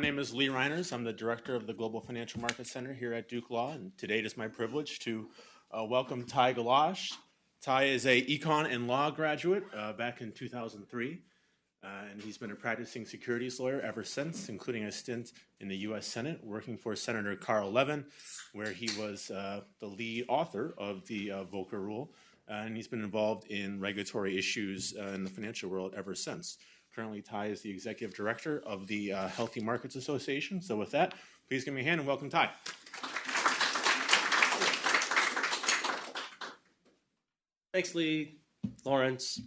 My name is Lee Reiners. I'm the director of the Global Financial Markets Center here at Duke Law, and today it is my privilege to welcome Ty Gellasch. Ty is a econ and law graduate back in 2003, and he's been a practicing securities lawyer ever since, including a stint in the U.S. Senate working for Senator Carl Levin, where he was the lead author of the Volcker Rule, and he's been involved in regulatory issues in the financial world ever since. Currently, Ty is the executive director of the Healthy Markets Association. So with that, please give me a hand and welcome Ty. Thanks, Lee, Lawrence,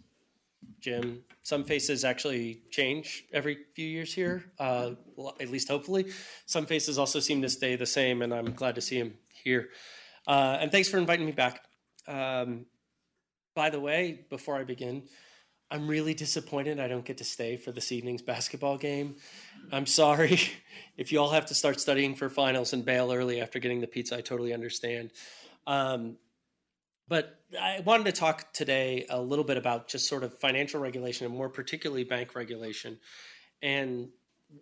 Jim. Some faces actually change every few years here, at least hopefully. Some faces also seem to stay the same, and I'm glad to see him here. And thanks for inviting me back. By the way, before I begin, I'm really disappointed I don't get to stay for this evening's basketball game. I'm sorry. If you all have to start studying for finals and bail early after getting the pizza, I totally understand. But I wanted to talk today a little bit about just sort of financial regulation and more particularly bank regulation, and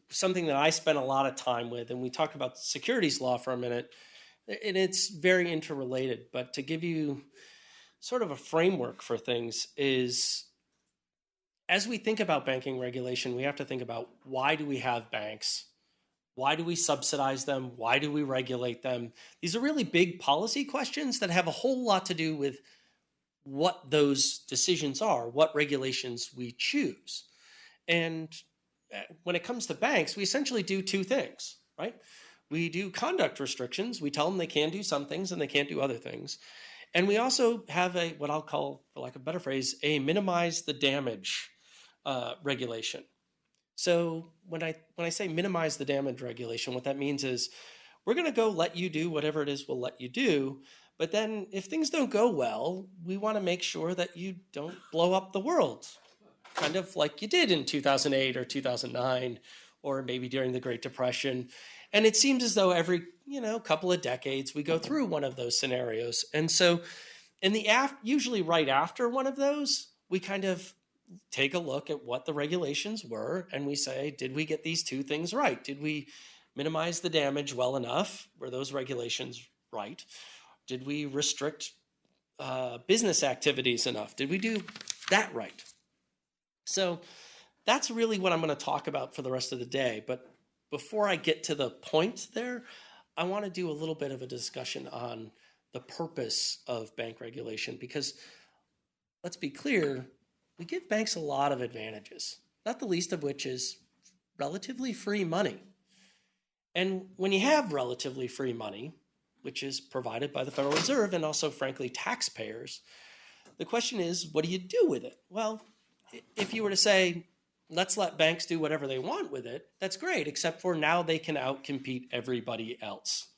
something that I spent a lot of time with. And we talked about securities law for a minute, and it's very interrelated. But to give you sort of a framework for things is, as we think about banking regulation, we have to think about, why do we have banks? Why do we subsidize them? Why do we regulate them? These are really big policy questions that have a whole lot to do with what those decisions are, what regulations we choose. And when it comes to banks, we essentially do two things, right? We do conduct restrictions. We tell them they can do some things and they can't do other things. And we also have what I'll call, for lack of a better phrase, a minimize the damage regulation. So when I say minimize the damage regulation, what that means is we're going to go let you do whatever it is we'll let you do. But then if things don't go well, we want to make sure that you don't blow up the world, kind of like you did in 2008 or 2009, or maybe during the Great Depression. And it seems as though every couple of decades we go through one of those scenarios. And so in the usually right after one of those, we kind of take a look at what the regulations were, and we say, did we get these two things right? Did we minimize the damage well enough? Were those regulations right? Did we restrict business activities enough? Did we do that right? So that's really what I'm going to talk about for the rest of the day. But before I get to the point there, I want to do a little bit of a discussion on the purpose of bank regulation, because let's be clear, we give banks a lot of advantages, not the least of which is relatively free money. And when you have relatively free money, which is provided by the Federal Reserve and also, frankly, taxpayers, the question is, what do you do with it? Well, if you were to say, let's let banks do whatever they want with it, that's great, except for now they can outcompete everybody else.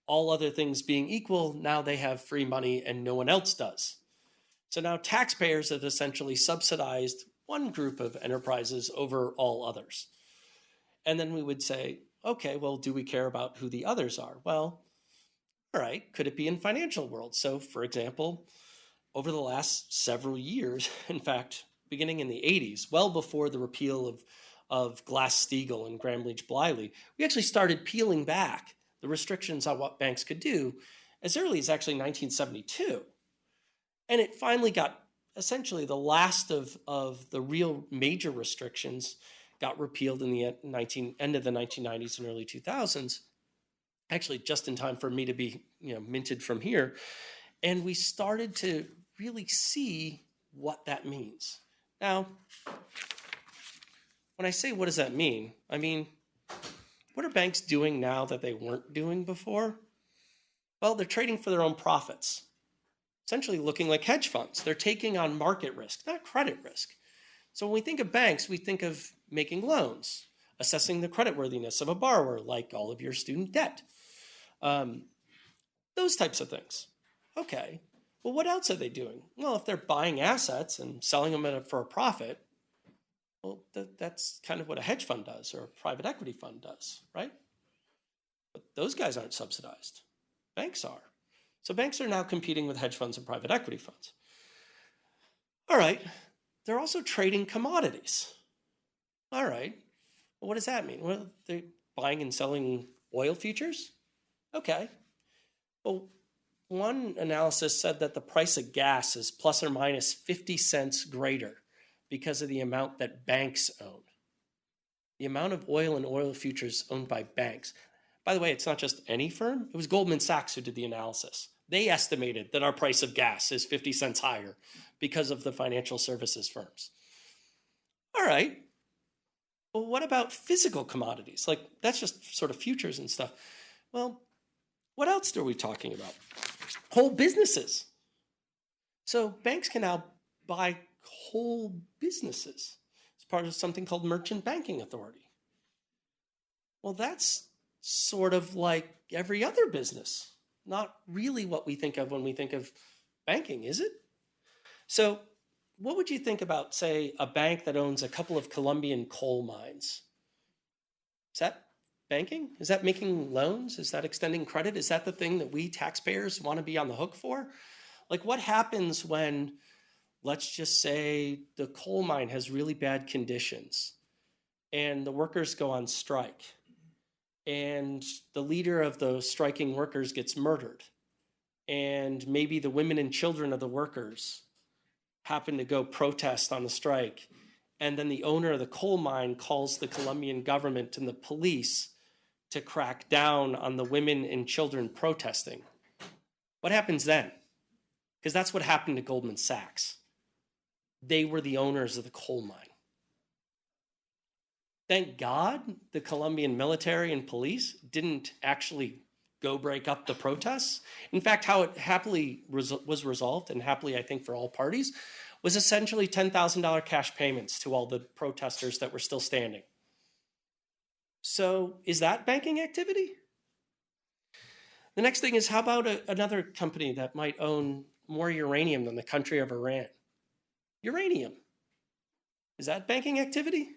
All other things being equal, now they have free money and no one else does. So now taxpayers have essentially subsidized one group of enterprises over all others. And then we would say, okay, well, do we care about who the others are? Well, all right, could it be in financial world? So for example, over the last several years, in fact, beginning in the 80s, well before the repeal of GlassSteagall and Gramm-Leach-Bliley, we actually started peeling back the restrictions on what banks could do as early as actually 1972. And it finally got, essentially the last of the real major restrictions got repealed in the end of the 1990s and early 2000s, actually just in time for me to be minted from here. And we started to really see what that means. Now, when I say what does that mean, I mean, what are banks doing now that they weren't doing before? Well, they're trading for their own profits, essentially looking like hedge funds. They're taking on market risk, not credit risk. So when we think of banks, we think of making loans, assessing the creditworthiness of a borrower, like all of your student debt. Those types of things. Okay, well, what else are they doing? Well, if they're buying assets and selling them for a profit, well, that's kind of what a hedge fund does or a private equity fund does, right? But those guys aren't subsidized. Banks are. So banks are now competing with hedge funds and private equity funds. All right, they're also trading commodities. All right, well, what does that mean? Well, they're buying and selling oil futures? Okay. Well, one analysis said that the price of gas is plus or minus 50 cents greater because of the amount that banks own. The amount of oil and oil futures owned by banks. By the way, it's not just any firm. It was Goldman Sachs who did the analysis. They estimated that our price of gas is 50 cents higher because of the financial services firms. All right. Well, what about physical commodities? Like, that's just sort of futures and stuff. Well, what else are we talking about? Whole businesses. So banks can now buy whole businesses as part of something called merchant banking authority. Well, that's sort of like every other business. Not really what we think of when we think of banking, is it? So what would you think about, say, a bank that owns a couple of Colombian coal mines? Is that banking? Is that making loans? Is that extending credit? Is that the thing that we taxpayers want to be on the hook for? Like, what happens when, let's just say, the coal mine has really bad conditions and the workers go on strike and the leader of the striking workers gets murdered and maybe the women and children of the workers happen to go protest on the strike, and then the owner of the coal mine calls the Colombian government and the police to crack down on the women and children protesting. What happens then? Because that's what happened to Goldman Sachs. They were the owners of the coal mine. Thank God the Colombian military and police didn't actually go break up the protests. In fact, how it happily was resolved, and happily I think for all parties, was essentially $10,000 cash payments to all the protesters that were still standing. So is that banking activity? The next thing is, how about another company that might own more uranium than the country of Iran? Uranium. Is that banking activity?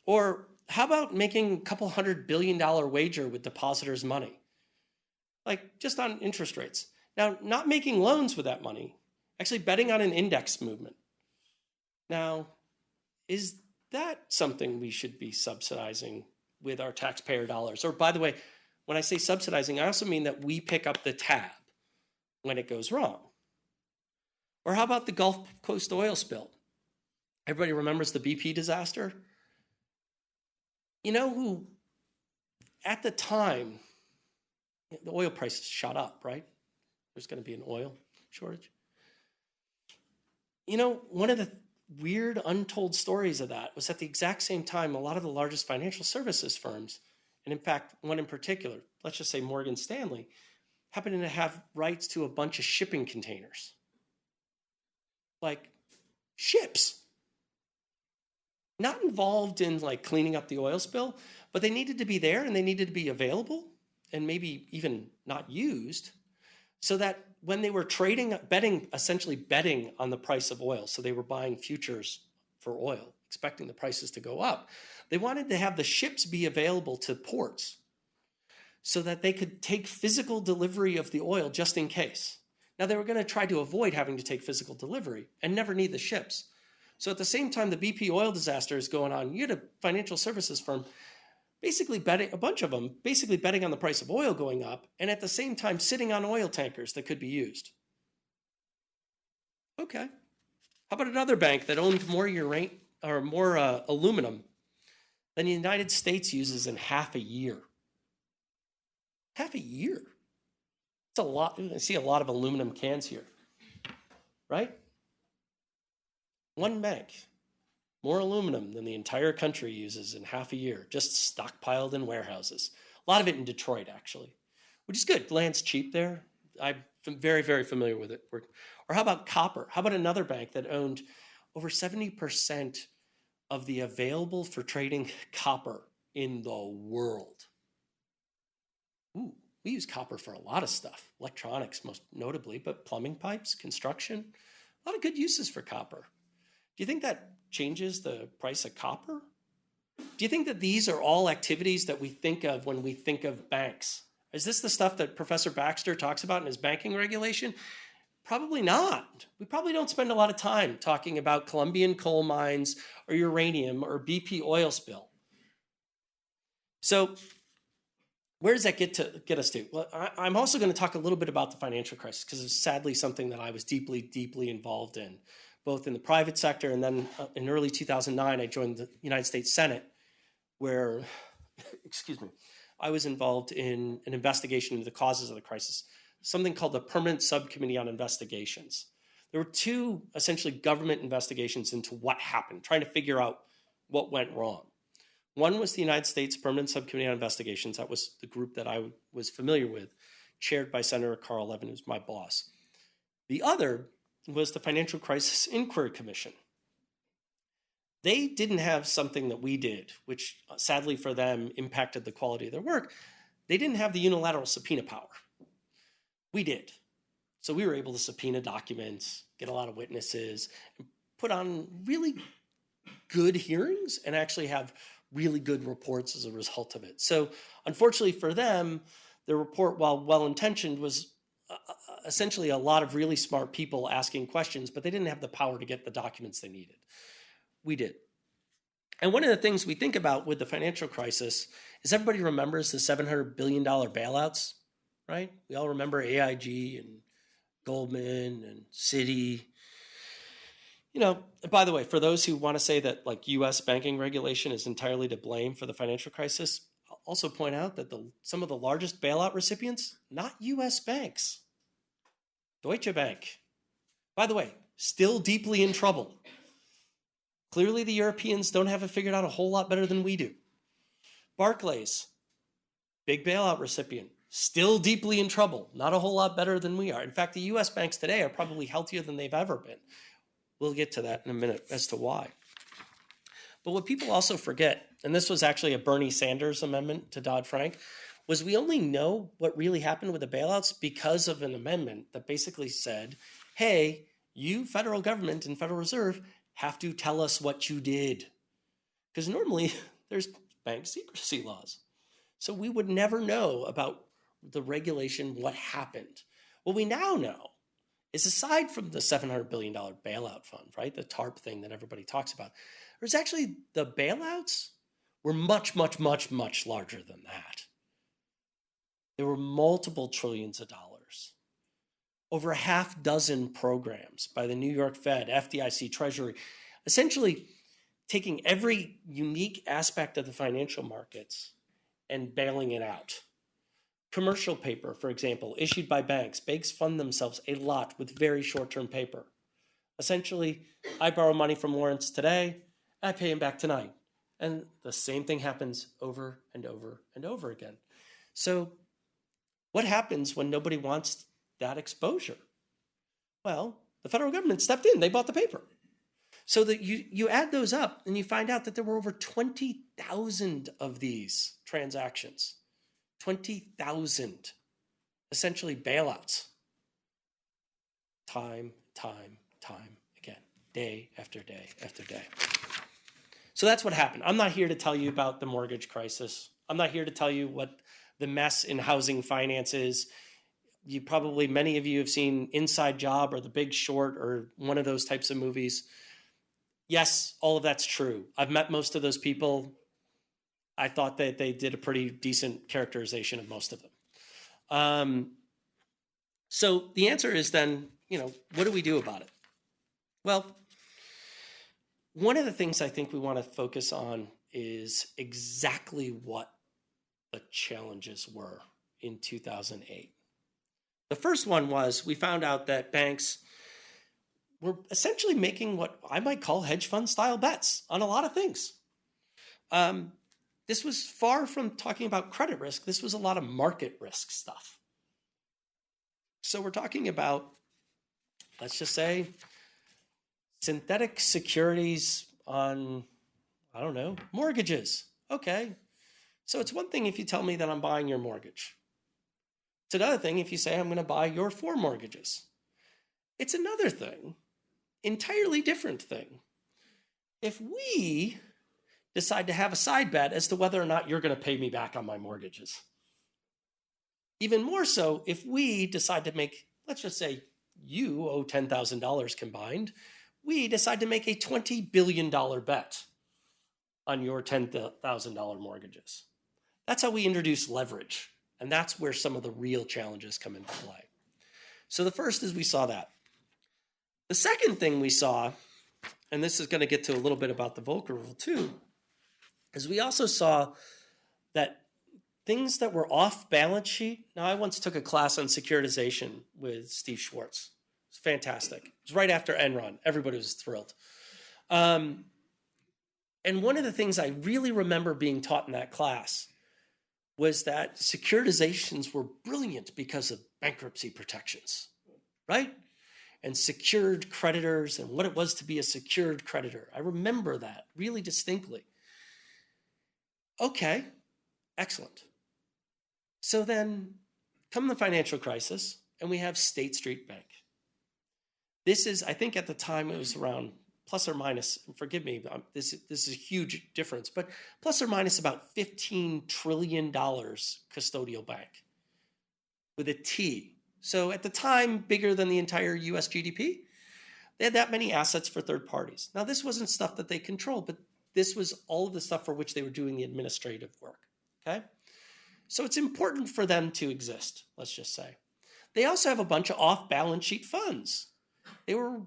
Or how about making a couple $100 billion wager with depositors' money? Like, just on interest rates. Now, not making loans with that money, actually betting on an index movement. Now, is that something we should be subsidizing with our taxpayer dollars? Or, by the way, when I say subsidizing, I also mean that we pick up the tab when it goes wrong. Or how about the Gulf Coast oil spill? Everybody remembers the BP disaster? You know who, at the time, the oil prices shot up, right? There's going to be an oil shortage. You know, one of the weird untold stories of that was at the exact same time, a lot of the largest financial services firms, and in fact, one in particular, let's just say Morgan Stanley, happened to have rights to a bunch of shipping containers. Like ships. Not involved in like cleaning up the oil spill, but they needed to be there and they needed to be available and maybe even not used, so that when they were trading, essentially betting on the price of oil, so they were buying futures for oil, expecting the prices to go up, they wanted to have the ships be available to ports so that they could take physical delivery of the oil just in case. Now, they were going to try to avoid having to take physical delivery and never need the ships. So at the same time the BP oil disaster is going on, you had a financial services firm basically betting, a bunch of them, basically betting on the price of oil going up, and at the same time sitting on oil tankers that could be used. Okay. How about another bank that owned more aluminum than the United States uses in half a year? Half a year. It's a lot. I see a lot of aluminum cans here, right? One bank, more aluminum than the entire country uses in half a year, just stockpiled in warehouses. A lot of it in Detroit, actually, which is good. Land's cheap there. I'm very, very familiar with it. Or how about copper? How about another bank that owned over 70% of the available for trading copper in the world? Ooh, we use copper for a lot of stuff, electronics most notably, but plumbing pipes, construction, a lot of good uses for copper. Do you think that changes the price of copper? Do you think that these are all activities that we think of when we think of banks? Is this the stuff that Professor Baxter talks about in his banking regulation? Probably not. We probably don't spend a lot of time talking about Colombian coal mines or uranium or BP oil spill. So where does that get us to? Well, I'm also going to talk a little bit about the financial crisis because it's sadly something that I was deeply, deeply involved in, both in the private sector and then in early 2009, I joined the United States Senate where, excuse me, I was involved in an investigation into the causes of the crisis, something called the Permanent Subcommittee on Investigations. There were two essentially government investigations into what happened, trying to figure out what went wrong. One was the United States Permanent Subcommittee on Investigations. That was the group that I was familiar with, chaired by Senator Carl Levin, who's my boss. The other was the Financial Crisis Inquiry Commission. They didn't have something that we did, which sadly for them impacted the quality of their work. They didn't have the unilateral subpoena power. We did. So we were able to subpoena documents, get a lot of witnesses, and put on really good hearings and actually have really good reports as a result of it. So unfortunately for them, the report, while well-intentioned, was essentially a lot of really smart people asking questions, but they didn't have the power to get the documents they needed. We did. And one of the things we think about with the financial crisis is everybody remembers the $700 billion bailouts, right? We all remember AIG and Goldman and Citi. You know, by the way, for those who want to say that like U.S. banking regulation is entirely to blame for the financial crisis, I'll also point out that some of the largest bailout recipients, not U.S. banks. Deutsche Bank, by the way, still deeply in trouble. Clearly, the Europeans don't have it figured out a whole lot better than we do. Barclays, big bailout recipient, still deeply in trouble, not a whole lot better than we are. In fact, the U.S. banks today are probably healthier than they've ever been. We'll get to that in a minute as to why. But what people also forget, and this was actually a Bernie Sanders amendment to Dodd-Frank, was we only know what really happened with the bailouts because of an amendment that basically said, hey, you, federal government and Federal Reserve, have to tell us what you did. Because normally there's bank secrecy laws. So we would never know about the regulation, what happened. What we now know is aside from the $700 billion bailout fund, right, the TARP thing that everybody talks about, there's actually the bailouts were much, much, much, much larger than that. There were multiple trillions of dollars. Over a half dozen programs by the New York Fed, FDIC, Treasury, essentially taking every unique aspect of the financial markets and bailing it out. Commercial paper, for example, issued by banks. Banks fund themselves a lot with very short-term paper. Essentially, I borrow money from Lawrence today, I pay him back tonight. And the same thing happens over and over and over again. So what happens when nobody wants that exposure? Well, the federal government stepped in. They bought the paper. So that you add those up and you find out that there were over 20,000 of these transactions. 20,000, essentially bailouts. Time again, day after day after day. So that's what happened. I'm not here to tell you about the mortgage crisis. I'm not here to tell you what the mess in housing finance is. Many of you have seen Inside Job or The Big Short or one of those types of movies. Yes, all of that's true. I've met most of those people. I thought that they did a pretty decent characterization of most of them. So the answer is then, what do we do about it? Well, one of the things I think we want to focus on is exactly what the challenges were in 2008. The first one was we found out that banks were essentially making what I might call hedge fund style bets on a lot of things. This was far from talking about credit risk. This was a lot of market risk stuff. So we're talking about, let's just say, synthetic securities on, mortgages. Okay. So it's one thing if you tell me that I'm buying your mortgage. It's another thing if you say I'm going to buy your 4 mortgages. It's another thing, entirely different thing, if we decide to have a side bet as to whether or not you're going to pay me back on my mortgages. Even more so if we decide to make, let's just say you owe $10,000 combined, we decide to make a $20 billion bet on your $10,000 mortgages. That's how we introduce leverage. And that's where some of the real challenges come into play. So the first is we saw that. The second thing we saw, and this is going to get to a little bit about the Volcker Rule too, is we also saw that things that were off balance sheet. Now, I once took a class on securitization with Steve Schwartz. It's fantastic. It was right after Enron. Everybody was thrilled. And one of the things I really remember being taught in that class was that securitizations were brilliant because of bankruptcy protections, right? And secured creditors and what it was to be a secured creditor. I remember that really distinctly. Okay, excellent. So then come the financial crisis, and we have State Street Bank. This is, I think at the time it was around plus or minus, forgive me, this is a huge difference, but plus or minus about $15 trillion custodial bank with a T. So at the time, bigger than the entire US GDP. They had that many assets for third parties. Now, this wasn't stuff that they controlled, but this was all of the stuff for which they were doing the administrative work, okay? So it's important for them to exist, let's just say. They also have a bunch of off-balance sheet funds. They were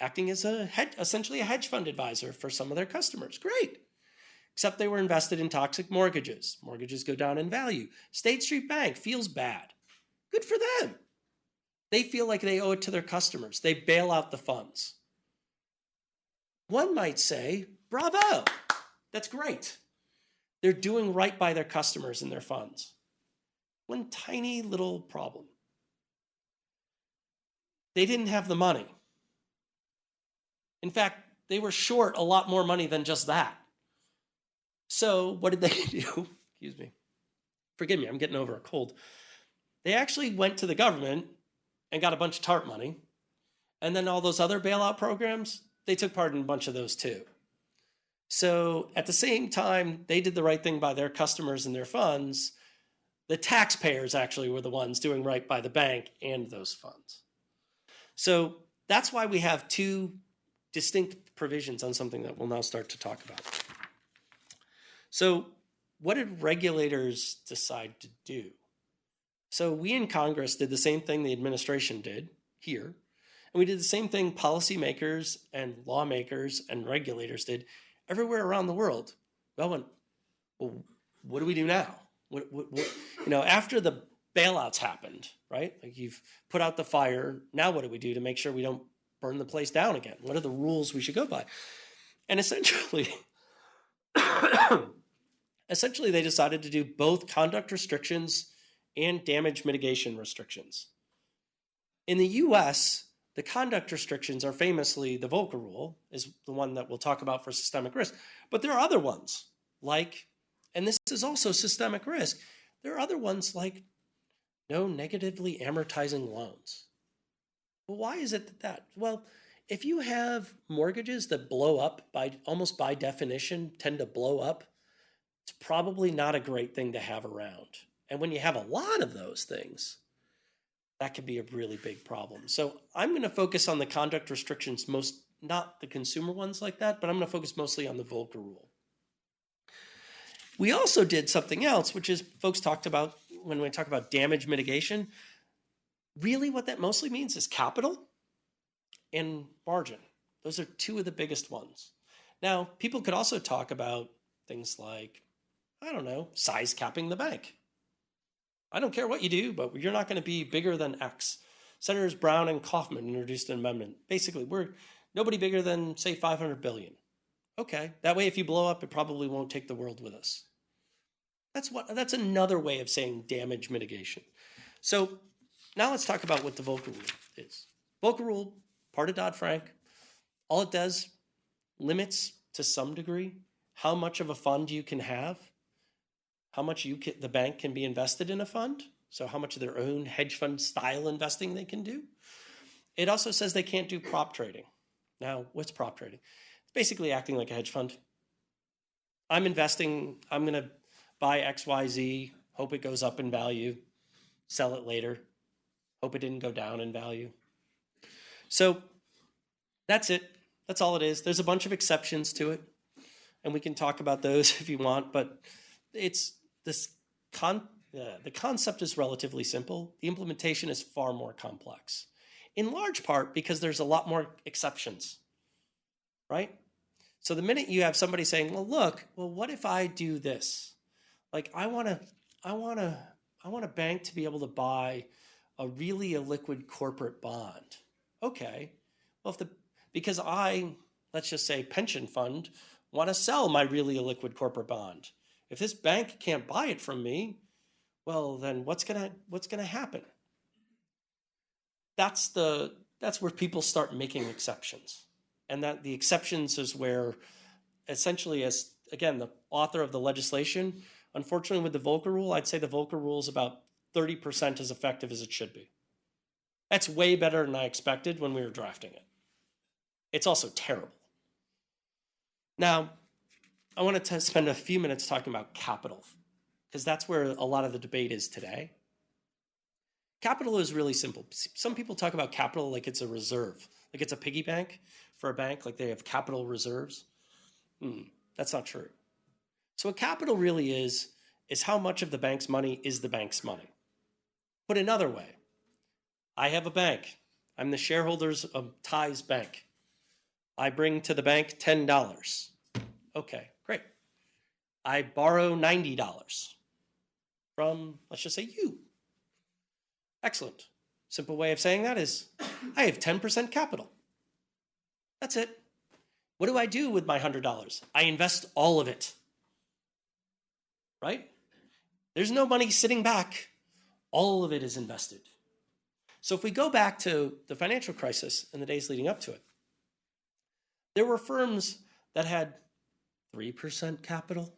acting as essentially a hedge fund advisor for some of their customers. Great. Except they were invested in toxic mortgages. Mortgages go down in value. State Street Bank feels bad. Good for them. They feel like they owe it to their customers. They bail out the funds. One might say, bravo, that's great. They're doing right by their customers and their funds. One tiny little problem. They didn't have the money. In fact, they were short a lot more money than just that. So what did they do? Excuse me. Forgive me, I'm getting over a cold. They actually went to the government and got a bunch of TARP money. And then all those other bailout programs, they took part in a bunch of those too. So at the same time, they did the right thing by their customers and their funds. The taxpayers actually were the ones doing right by the bank and those funds. So that's why we have two distinct provisions on something that we'll now start to talk about. So what did regulators decide to do? So we in Congress did the same thing the administration did here, and we did the same thing policymakers and lawmakers and regulators did everywhere around the world. Well, what do we do now? After the bailouts happened, right? Like you've put out the fire. Now what do we do to make sure we don't burn the place down again? What are the rules we should go by? And essentially, they decided to do both conduct restrictions and damage mitigation restrictions. In the US, the conduct restrictions are famously the Volcker Rule, is the one that we'll talk about for systemic risk. But there are other ones like, and this is also systemic risk, there are other ones like no negatively amortizing loans. Well, why is it that? Well, if you have mortgages that blow up almost by definition, tend to blow up, it's probably not a great thing to have around. And when you have a lot of those things, that could be a really big problem. So I'm going to focus on the conduct restrictions, not the consumer ones like that, but I'm going to focus mostly on the Volcker Rule. We also did something else, which is folks talked about when we talk about damage mitigation. Really what that mostly means is capital and margin. Those are two of the biggest ones. Now, people could also talk about things like, I don't know, size capping the bank. I don't care what you do, but you're not going to be bigger than X. Senators Brown and Kaufman introduced an amendment. Basically, we're nobody bigger than, say, 500 billion. Okay, that way if you blow up, it probably won't take the world with us. That's another way of saying damage mitigation. So now let's talk about what the Volcker Rule is. Volcker Rule, part of Dodd-Frank, all it does, limits to some degree how much of a fund you can have, how much the bank can be invested in a fund, so how much of their own hedge fund style investing they can do. It also says they can't do prop trading. Now, what's prop trading? It's basically acting like a hedge fund. I'm investing, I'm going to buy XYZ, hope it goes up in value, sell it later, hope it didn't go down in value. So that's it. That's all it is. There's a bunch of exceptions to it, and we can talk about those if you want, but it's the concept is relatively simple. The implementation is far more complex, in large part because there's a lot more exceptions, right? So the minute you have somebody saying, well, look, well, what if I do this? Like, I want a bank to be able to buy a really illiquid corporate bond. Okay, well, because let's just say pension fund, want to sell my really illiquid corporate bond. If this bank can't buy it from me, well, then what's gonna happen? That's where people start making exceptions. And that the exceptions is where essentially, as again, the author of the legislation, unfortunately with the Volcker Rule, I'd say the Volcker Rule is about 30% as effective as it should be. That's way better than I expected when we were drafting it. It's also terrible. Now, I wanted to spend a few minutes talking about capital, because that's where a lot of the debate is today. Capital is really simple. Some people talk about capital like it's a reserve, like it's a piggy bank for a bank, like they have capital reserves. That's not true. So what capital really is how much of the bank's money is the bank's money. Put another way, I have a bank. I'm the shareholders of Ty's bank. I bring to the bank $10. Okay, great. I borrow $90 from, let's just say, you. Excellent. Simple way of saying that is I have 10% capital. That's it. What do I do with my $100? I invest all of it. Right? There's no money sitting back. All of it is invested. So if we go back to the financial crisis and the days leading up to it, there were firms that had 3% capital,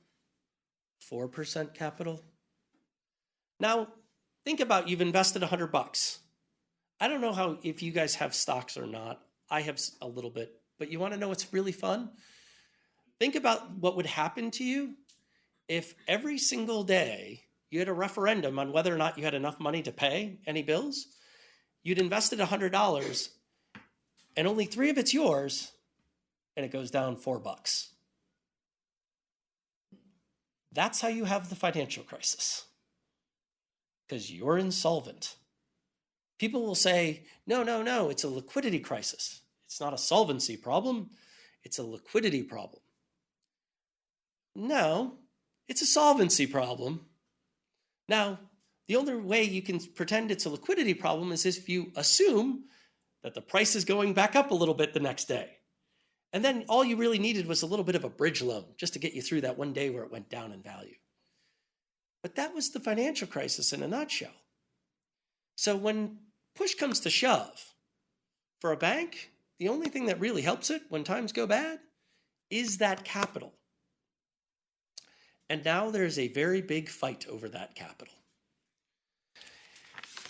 4% capital. Now, think about you've invested $100. I don't know if you guys have stocks or not. I have a little bit, but you want to know what's really fun? Think about what would happen to you if every single day you had a referendum on whether or not you had enough money to pay any bills. You'd invested $100 and only 3 of it's yours, and it goes down $4. That's how you have the financial crisis, because you're insolvent. People will say, no, it's a liquidity crisis. It's not a solvency problem. It's a liquidity problem. No, it's a solvency problem. Now, the only way you can pretend it's a liquidity problem is if you assume that the price is going back up a little bit the next day. And then all you really needed was a little bit of a bridge loan just to get you through that one day where it went down in value. But that was the financial crisis in a nutshell. So when push comes to shove, for a bank, the only thing that really helps it when times go bad is that capital. And now there's a very big fight over that capital.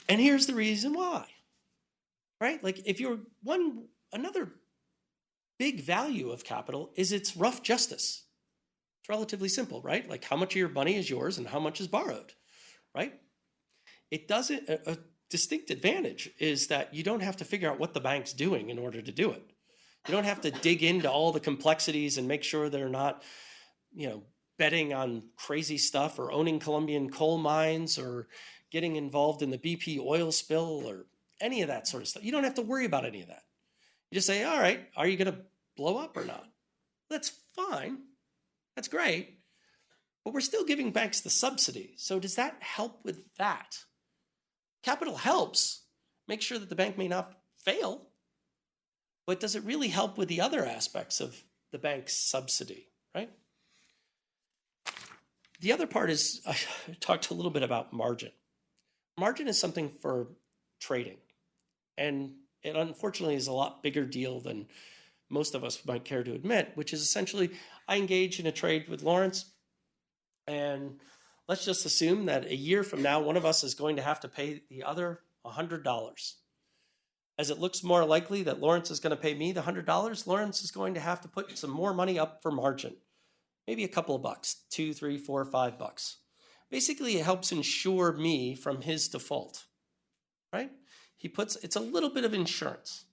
And here's the reason why, right? Like if you're another big value of capital is its rough justice. It's relatively simple, right? Like how much of your money is yours and how much is borrowed, right? It doesn't, a distinct advantage is that you don't have to figure out what the bank's doing in order to do it. You don't have to dig into all the complexities and make sure they're not, betting on crazy stuff or owning Colombian coal mines or getting involved in the BP oil spill or any of that sort of stuff. You don't have to worry about any of that. You just say, all right, are you going to blow up or not? That's fine. That's great. But we're still giving banks the subsidy. So does that help with that? Capital helps make sure that the bank may not fail. But does it really help with the other aspects of the bank's subsidy, right? The other part is, I talked a little bit about margin. Margin is something for trading. And it unfortunately is a lot bigger deal than most of us might care to admit, which is essentially, I engage in a trade with Lawrence, and let's just assume that a year from now, one of us is going to have to pay the other $100. As it looks more likely that Lawrence is going to pay me the $100, Lawrence is going to have to put some more money up for margin. Maybe a couple of bucks, $2, $3, $4, $5. Basically, it helps insure me from his default, right? It's a little bit of insurance.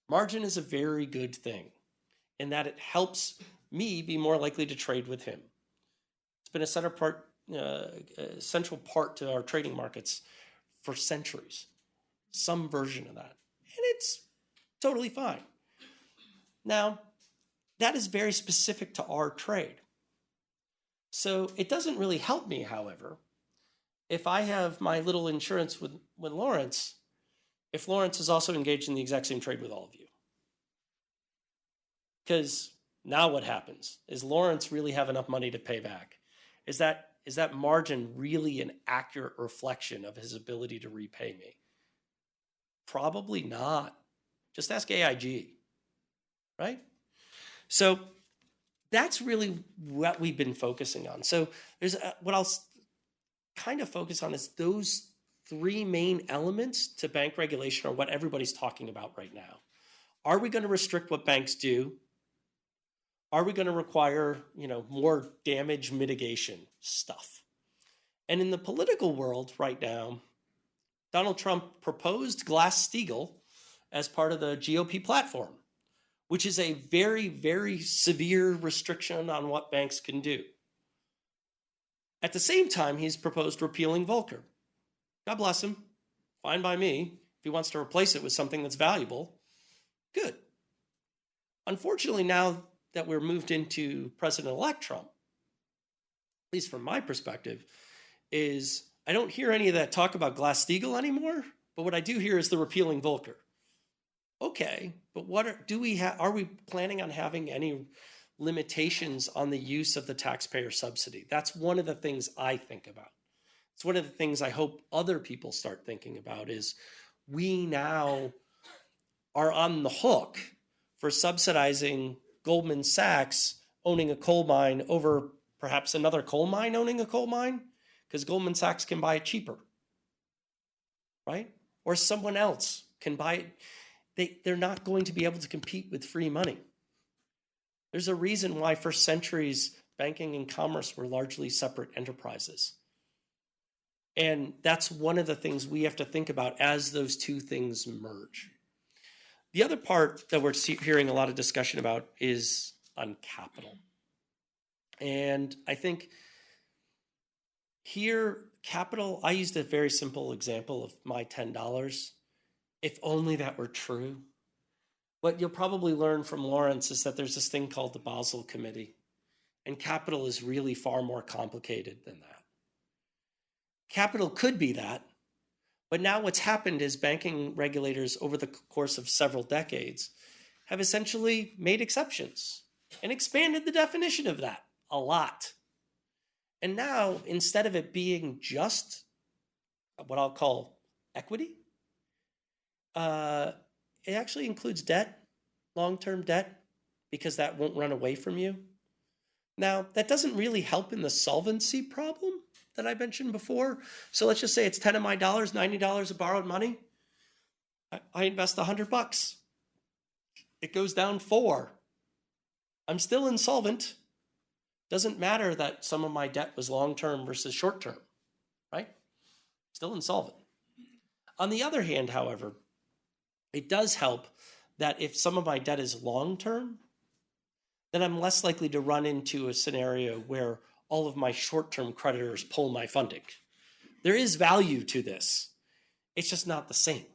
Margin is a very good thing in that it helps me be more likely to trade with him. It's been a center part central part to our trading markets for centuries, some version of that. And it's totally fine. Now, that is very specific to our trade. So it doesn't really help me, however, if I have my little insurance with Lawrence, if Lawrence is also engaged in the exact same trade with all of you. Because now what happens? Is Lawrence really have enough money to pay back? Is that margin really an accurate reflection of his ability to repay me? Probably not. Just ask AIG, right? So that's really what we've been focusing on. So there's what I'll kind of focus on is those three main elements to bank regulation are what everybody's talking about right now. Are we going to restrict what banks do? Are we going to require, more damage mitigation stuff? And in the political world right now, Donald Trump proposed GlassSteagall as part of the GOP platform, which is a very, very severe restriction on what banks can do. At the same time, he's proposed repealing Volcker. God bless him. Fine by me. If he wants to replace it with something that's valuable, good. Unfortunately, now that we're moved into President-elect Trump, at least from my perspective, is I don't hear any of that talk about GlassSteagall anymore, but what I do hear is the repealing Volcker. Okay, but are we planning on having any limitations on the use of the taxpayer subsidy? That's one of the things I think about. It's one of the things I hope other people start thinking about is we now are on the hook for subsidizing Goldman Sachs owning a coal mine over perhaps another coal mine owning a coal mine because Goldman Sachs can buy it cheaper, right? Or someone else can buy it. They're not going to be able to compete with free money. There's a reason why for centuries banking and commerce were largely separate enterprises. And that's one of the things we have to think about as those two things merge. The other part that we're hearing a lot of discussion about is Uncapatal. And I think here, capital, I used a very simple example of my $10. If only that were true. What you'll probably learn from Lawrence is that there's this thing called the Basel Committee. And capital is really far more complicated than that. Capital could be that. But now what's happened is banking regulators over the course of several decades have essentially made exceptions and expanded the definition of that a lot. And now, instead of it being just what I'll call equity, it actually includes debt, long-term debt, because that won't run away from you. Now, that doesn't really help in the solvency problem that I mentioned before. So let's just say it's 10 of my dollars, $90 of borrowed money. I invest $100. It goes down 4. I'm still insolvent. Doesn't matter that some of my debt was long-term versus short-term, right? Still insolvent. On the other hand, however, it does help that if some of my debt is long-term, then I'm less likely to run into a scenario where all of my short-term creditors pull my funding. There is value to this. It's just not the same.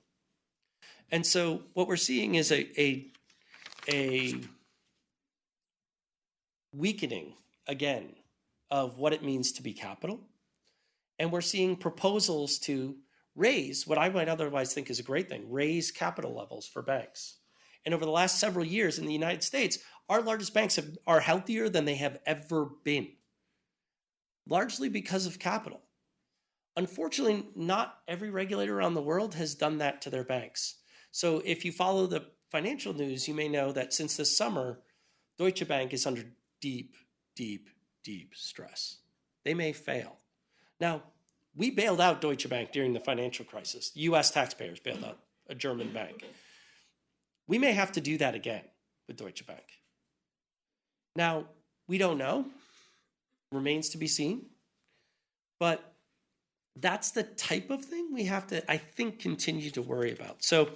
And so what we're seeing is a weakening, again, of what it means to be capital. And we're seeing proposals to raise what I might otherwise think is a great thing, raise capital levels for banks. And over the last several years in the United States, our largest banks are healthier than they have ever been, largely because of capital. Unfortunately, not every regulator around the world has done that to their banks. So if you follow the financial news, you may know that since this summer, Deutsche Bank is under deep, deep, deep stress. They may fail. Now, we bailed out Deutsche Bank during the financial crisis. U.S. taxpayers bailed out a German bank. We may have to do that again with Deutsche Bank. Now, we don't know. Remains to be seen. But that's the type of thing we have to, I think, continue to worry about. So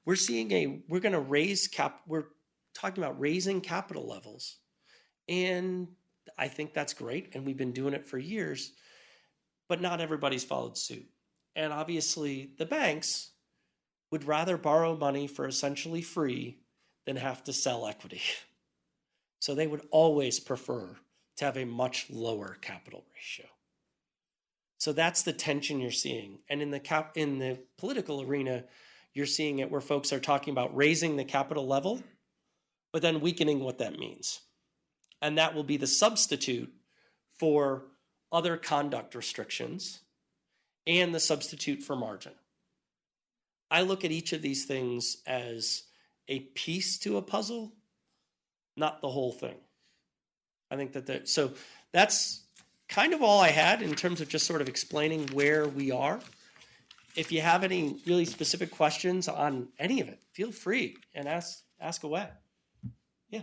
we're going to raise we're talking about raising capital levels. And I think that's great, and we've been doing it for years, but not everybody's followed suit. And obviously, the banks would rather borrow money for essentially free than have to sell equity. So they would always prefer to have a much lower capital ratio. So that's the tension you're seeing. And in the political arena, you're seeing it where folks are talking about raising the capital level, but then weakening what that means. And that will be the substitute for other conduct restrictions and the substitute for margin. I look at each of these things as a piece to a puzzle, not the whole thing. I think so that's kind of all I had in terms of just sort of explaining where we are. If you have any really specific questions on any of it, feel free and ask away. Yeah.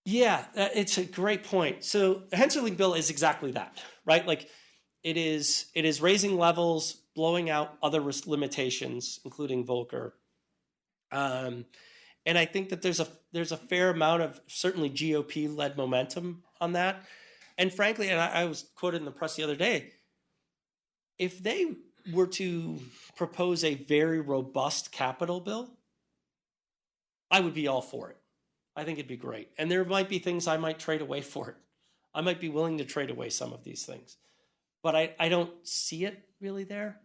Yeah, it's a great point. So the Hensarling bill is exactly that, right? Like it is raising levels, blowing out other limitations, including Volcker. And I think that there's a fair amount of certainly GOP-led momentum on that. And frankly, and I was quoted in the press the other day, if they were to propose a very robust capital bill, I would be all for it. I think it'd be great. And there might be things I might trade away for it. I might be willing to trade away some of these things. But I don't see it really there.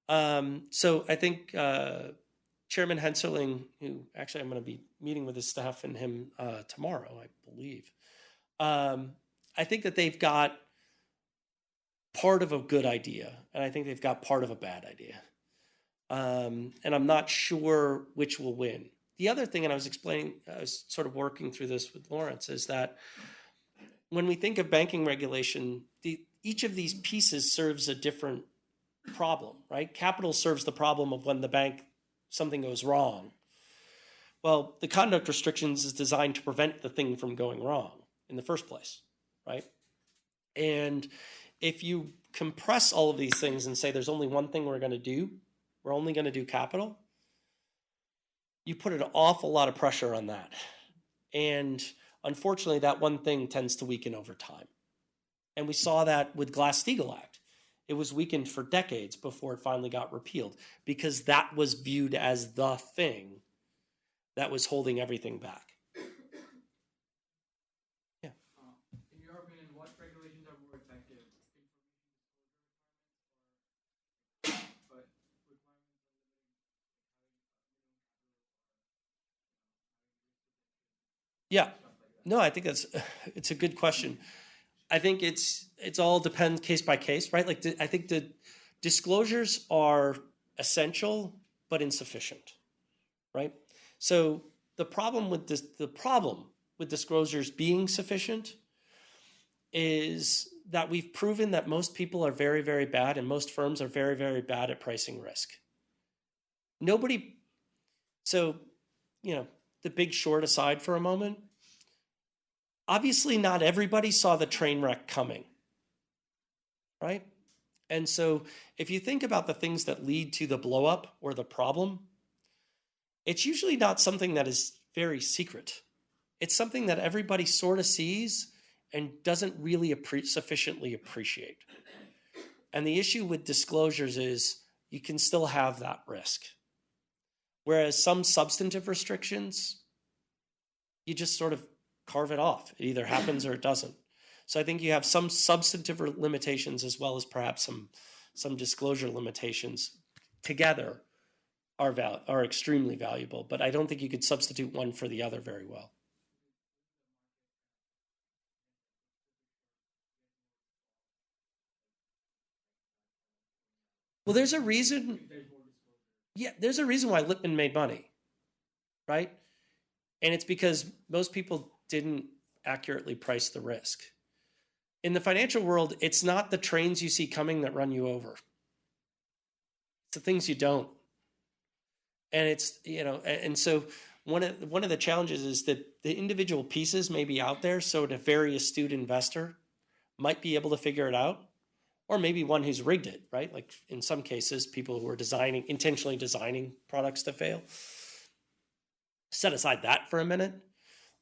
So I think Chairman Hensarling, who actually I'm going to be meeting with his staff and him tomorrow, I believe. I think that they've got part of a good idea, and I think they've got part of a bad idea. And I'm not sure which will win. The other thing, and I was sort of working through this with Lawrence, is that when we think of banking regulation, each of these pieces serves a different problem, right? Capital serves the problem of when the bank, something goes wrong. Well, the conduct restrictions is designed to prevent the thing from going wrong in the first place, right? And if you compress all of these things and say there's only one thing we're going to do, we're only going to do capital, you put an awful lot of pressure on that. And unfortunately, that one thing tends to weaken over time. And we saw that with GlassSteagall Act. It was weakened for decades before it finally got repealed because that was viewed as the thing that was holding everything back. Yeah. In your opinion, what regulations are more effective? But requirements on Yeah. No, I think it's a good question. I think it's all depends case by case, right? Like I think the disclosures are essential but insufficient, right? So the problem with disclosures being sufficient is that we've proven that most people are very, very bad and most firms are very, very bad at pricing risk. So, the Big Short aside for a moment, obviously not everybody saw the train wreck coming, right? And so if you think about the things that lead to the blow up or the problem, it's usually not something that is very secret. It's something that everybody sort of sees and doesn't really sufficiently appreciate. And the issue with disclosures is you can still have that risk. Whereas some substantive restrictions, you just sort of carve it off. It either happens or it doesn't. So I think you have some substantive limitations as well as perhaps some disclosure limitations together are extremely valuable. But I don't think you could substitute one for the other very well. Well, there's a reason. Yeah, there's a reason why Lipman made money, right? And it's because most people didn't accurately price the risk. In the financial world, it's not the trains you see coming that run you over. It's the things you don't. And it's, and so one of the challenges is that the individual pieces may be out there, so a very astute investor might be able to figure it out, or maybe one who's rigged it, right? Like in some cases, people who are intentionally designing products to fail. Set aside that for a minute.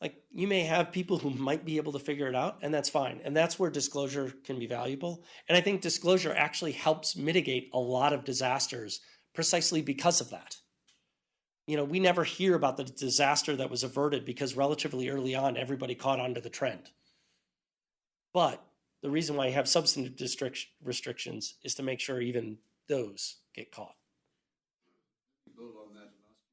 Like you may have people who might be able to figure it out, and that's fine. And that's where disclosure can be valuable. And I think disclosure actually helps mitigate a lot of disasters precisely because of that. We never hear about the disaster that was averted because relatively early on, everybody caught on to the trend. But the reason why you have substantive restrictions is to make sure even those get caught. Build on that and ask you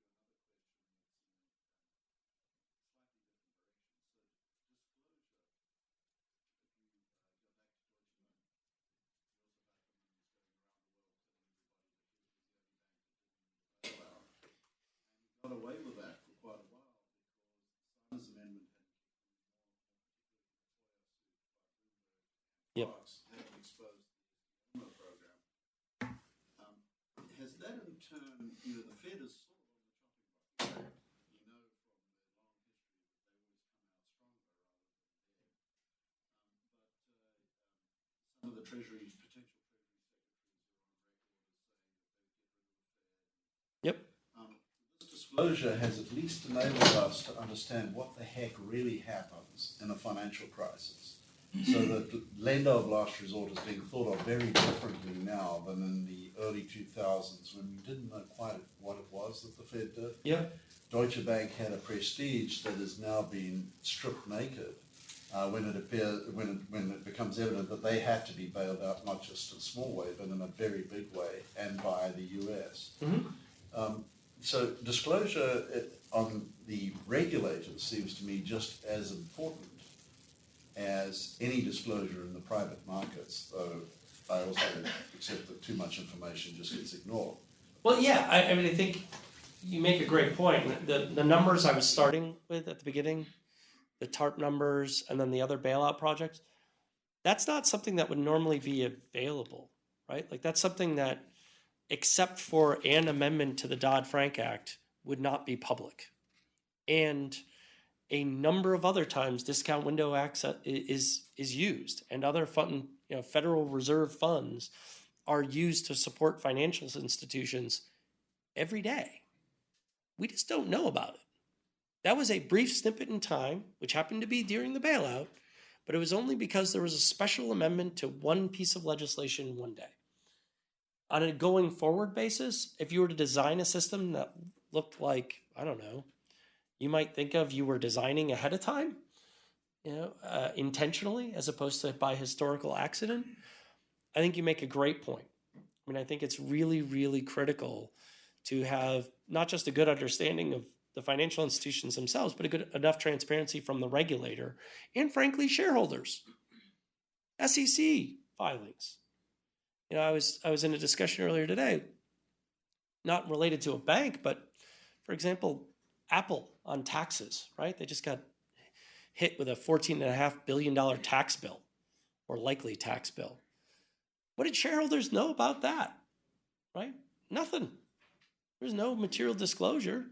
another question. Got away with that for quite a while because the Sanders Amendment had Yep. had exposed the Obama program. Has that in turn, the Fed is sort of on the chopping block. You know from the long history that they always come out stronger rather than dead. But some of the Treasury's potential Treasury secretaries are on record as saying that they get rid of the Fed. Yep. This disclosure has at least enabled us to understand what the heck really happens in a financial crisis. So that lender of last resort is being thought of very differently now than in the early 2000s when we didn't know quite what it was that the Fed did. Yeah. Deutsche Bank had a prestige that has now been stripped naked when it becomes evident that they had to be bailed out, not just in a small way, but in a very big way, and by the US. Mm-hmm. So disclosure on the regulators seems to me just as important as any disclosure in the private markets, though I also accept that too much information just gets ignored. Well, yeah, I mean, I think you make a great point. The numbers I was starting with at the beginning, the TARP numbers, and then the other bailout projects, that's not something that would normally be available, right? Like that's something that, except for an amendment to the Dodd-Frank Act, would not be public. And a number of other times discount window access is used, and other Federal Reserve funds are used to support financial institutions every day. We just don't know about it. That was a brief snippet in time, which happened to be during the bailout, but it was only because there was a special amendment to one piece of legislation one day. On a going forward basis, if you were to design a system that looked like, I don't know, you might think of you were designing ahead of time, intentionally, as opposed to by historical accident, I think you make a great point. I mean, I think it's really, really critical to have not just a good understanding of the financial institutions themselves, but enough transparency from the regulator and, frankly, shareholders. SEC filings. I was in a discussion earlier today, not related to a bank, but, for example, Apple on taxes, right? They just got hit with a $14.5 billion tax bill, or likely tax bill. What did shareholders know about that, right? Nothing. There's no material disclosure.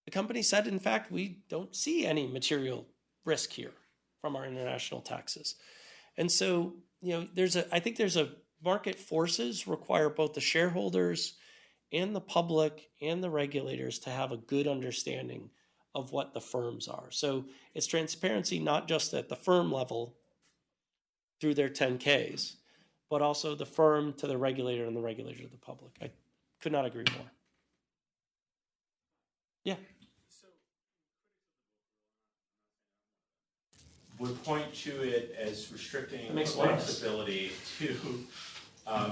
The company said, in fact, we don't see any material risk here from our international taxes. And so, I think there's a market forces require both the shareholders and the public and the regulators to have a good understanding of what the firms are. So it's transparency not just at the firm level through their 10Ks, but also the firm to the regulator and the regulator to the public. I could not agree more. Yeah. Would point to it as restricting That makes the bank's ability to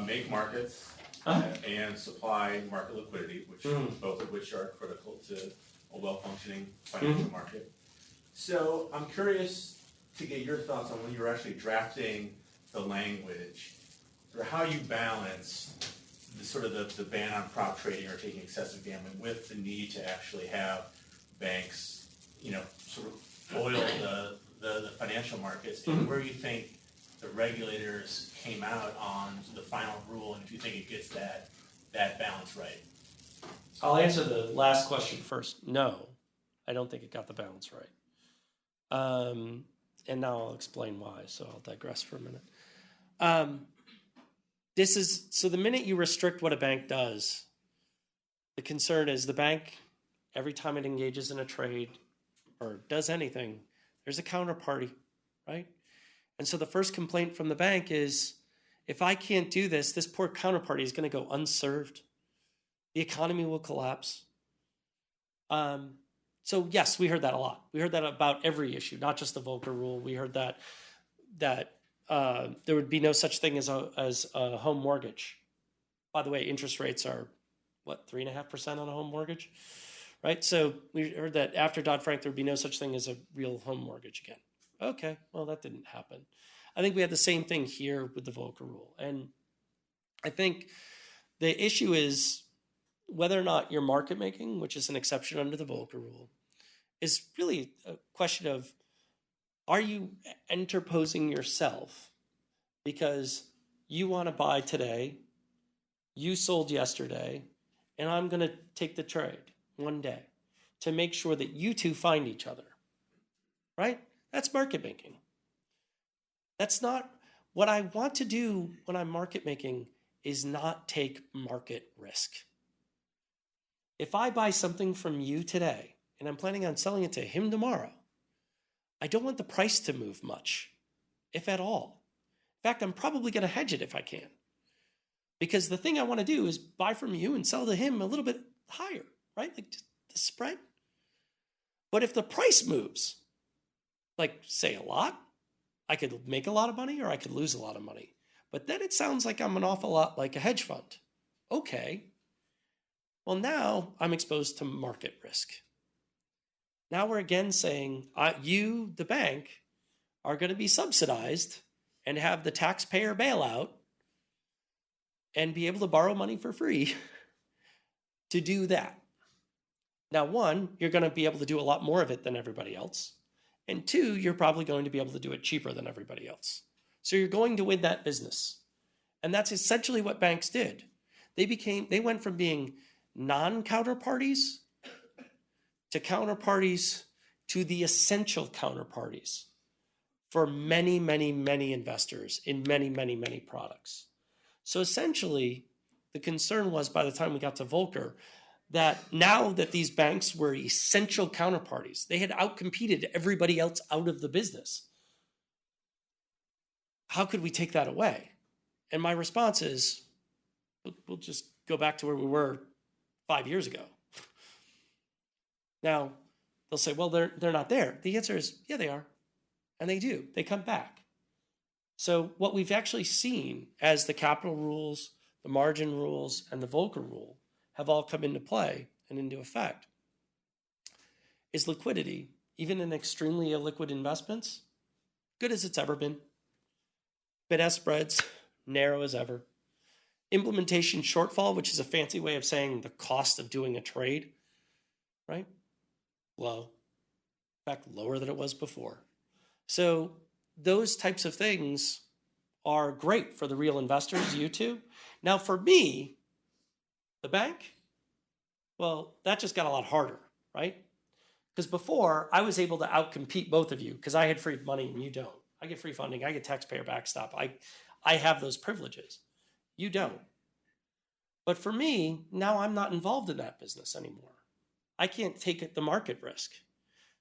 make markets and supply market liquidity, both of which are critical to a well-functioning financial market. So I'm curious to get your thoughts on when you're actually drafting the language, or how you balance the ban on prop trading or taking excessive gambling with the need to actually have banks, sort of oil the financial markets, and where you think the regulators came out on the final rule, and if you think it gets that balance right. I'll answer the last question first. No. I don't think it got the balance right. And now I'll explain why, so I'll digress for a minute. So the minute you restrict what a bank does, the concern is the bank, every time it engages in a trade or does anything, there's a counterparty, right? And so the first complaint from the bank is, if I can't do this, this poor counterparty is going to go unserved. The economy will collapse. So yes, we heard that a lot. We heard that about every issue, not just the Volcker Rule. We heard that there would be no such thing as a home mortgage. By the way, interest rates are, 3.5% on a home mortgage, right? So we heard that after Dodd-Frank, there would be no such thing as a real home mortgage again. Okay, well, that didn't happen. I think we had the same thing here with the Volcker Rule. And I think the issue is whether or not you're market making, which is an exception under the Volcker Rule, is really a question of, are you interposing yourself because you want to buy today, you sold yesterday, and I'm going to take the trade one day to make sure that you two find each other, right? That's market making. That's not what I want to do when I'm market making, is not take market risk. If I buy something from you today and I'm planning on selling it to him tomorrow, I don't want the price to move much, if at all. In fact, I'm probably going to hedge it if I can. Because the thing I want to do is buy from you and sell to him a little bit higher, right? Like just the spread. But if the price moves, like say a lot, I could make a lot of money or I could lose a lot of money. But then it sounds like I'm an awful lot like a hedge fund. Okay. Well, now I'm exposed to market risk. Now we're again saying, you, the bank, are going to be subsidized and have the taxpayer bailout and be able to borrow money for free to do that. Now, one, you're going to be able to do a lot more of it than everybody else. And two, you're probably going to be able to do it cheaper than everybody else. So you're going to win that business. And that's essentially what banks did. They went from being non-counterparties to counterparties to the essential counterparties for many, many, many investors in many, many, many products. So essentially, the concern was, by the time we got to Volcker, that now that these banks were essential counterparties, they had outcompeted everybody else out of the business. How could we take that away? And my response is, we'll just go back to where we were 5 years ago. Now, they'll say, well, they're not there. The answer is, yeah, they are. And they do. They come back. So what we've actually seen as the capital rules, the margin rules, and the Volcker Rule have all come into play and into effect is liquidity, even in extremely illiquid investments, good as it's ever been. Bid-ask spreads, narrow as ever. Implementation shortfall, which is a fancy way of saying the cost of doing a trade, right? Low. In fact, lower than it was before. So those types of things are great for the real investors, you two. Now for me, the bank, well, that just got a lot harder, right? Because before, I was able to outcompete both of you because I had free money and you don't. I get free funding, I get taxpayer backstop. I have those privileges. You don't. But for me, now I'm not involved in that business anymore. I can't take the market risk.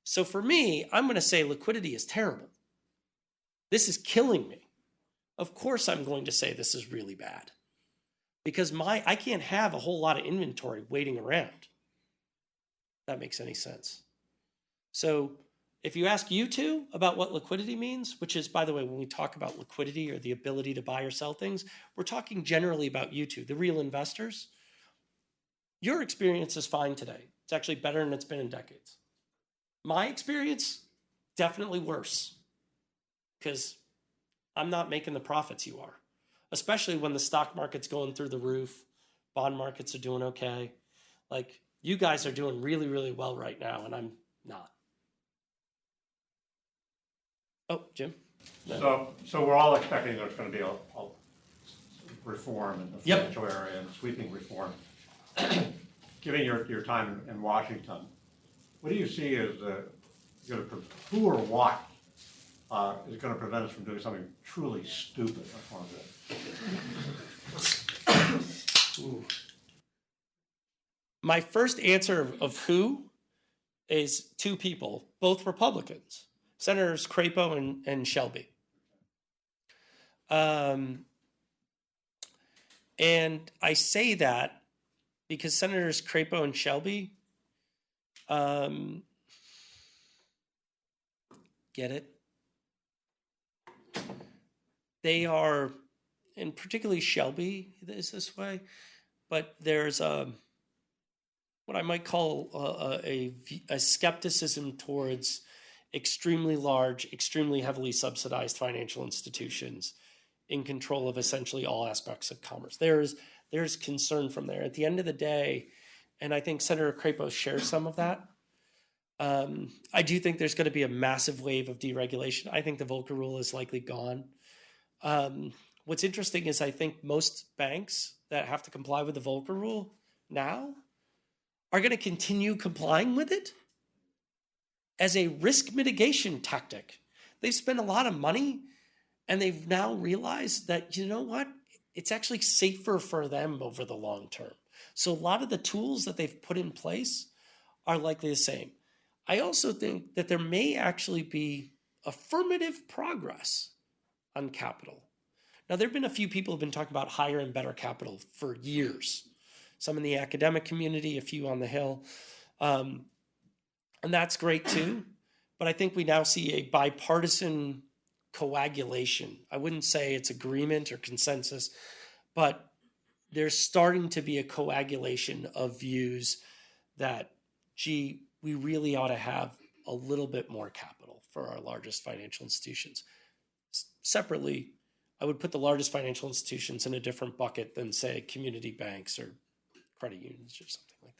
So for me, I'm going to say liquidity is terrible. This is killing me. Of course I'm going to say this is really bad. Because I can't have a whole lot of inventory waiting around. If that makes any sense. So if you ask you two about what liquidity means, which is, by the way, when we talk about liquidity or the ability to buy or sell things, we're talking generally about you two, the real investors. Your experience is fine today. It's actually better than it's been in decades. My experience, definitely worse. Because I'm not making the profits you are. Especially when the stock market's going through the roof. Bond markets are doing okay. Like, you guys are doing really, really well right now, and I'm not. Oh, Jim? No. So we're all expecting there's going to be a reform in the Yep. financial area and sweeping reform. Given your time in Washington, what do you see as who or what is going to prevent us from doing something truly stupid like one of this? Ooh. My first answer of who is two people, both Republicans, Senators Crapo and Shelby. And I say that because Senators Crapo and Shelby, get it? They are, and particularly Shelby is this way, but there's what I might call a skepticism towards extremely large, extremely heavily subsidized financial institutions in control of essentially all aspects of commerce. There's concern from there. At the end of the day, and I think Senator Crapo shares some of that, I do think there's going to be a massive wave of deregulation. I think the Volcker Rule is likely gone. What's interesting is I think most banks that have to comply with the Volcker Rule now are going to continue complying with it as a risk mitigation tactic. They've spent a lot of money and they've now realized that, you know what, it's actually safer for them over the long term. So a lot of the tools that they've put in place are likely the same. I also think that there may actually be affirmative progress on capital. Now, there have been a few people who have been talking about higher and better capital for years. Some in the academic community, a few on the Hill. And that's great too. But I think we now see a bipartisan coagulation. I wouldn't say it's agreement or consensus, but there's starting to be a coagulation of views that, gee, we really ought to have a little bit more capital for our largest financial institutions. Separately, I would put the largest financial institutions in a different bucket than, say, community banks or credit unions or something like that.